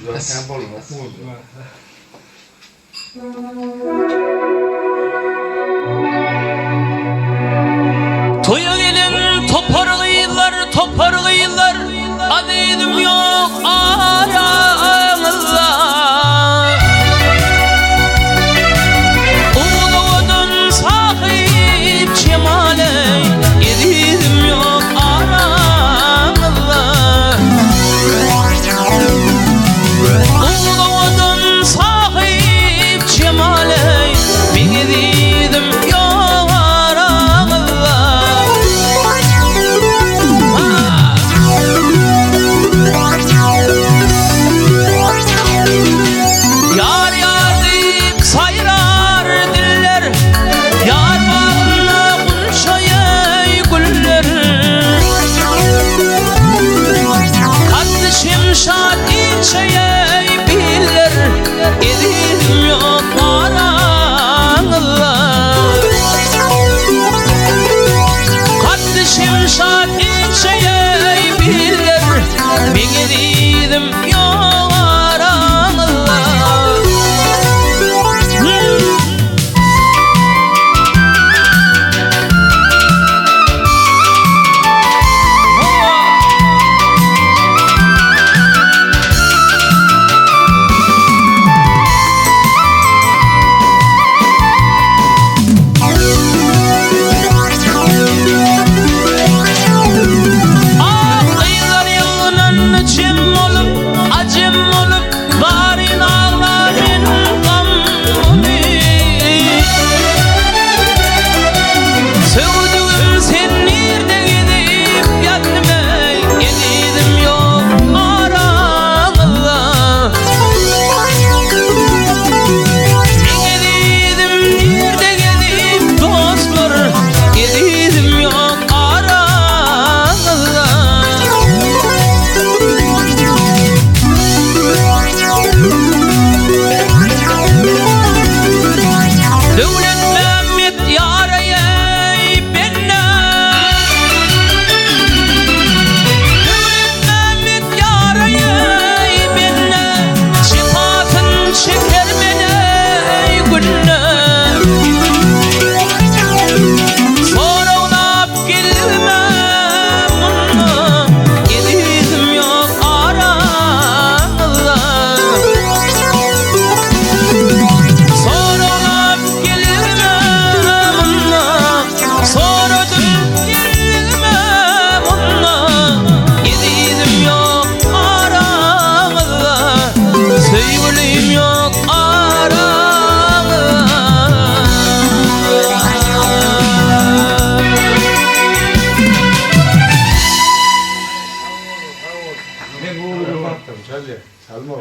Zaten olmaz. Toya gelin toparlayırlar adıydım yok aramızda. Uğuludun sahip cemale ediydim yok aramızda. Uğuludun sahip cemale ediydim yok aramızda. Yar yar deyip sayrar diller, yar bağına kunşayay güller. Katlı şimşat ilçeyay biller, edim yok aranızda. Katlı şimşat ilçeyay biller, ben edim yok aranızda. Salmo.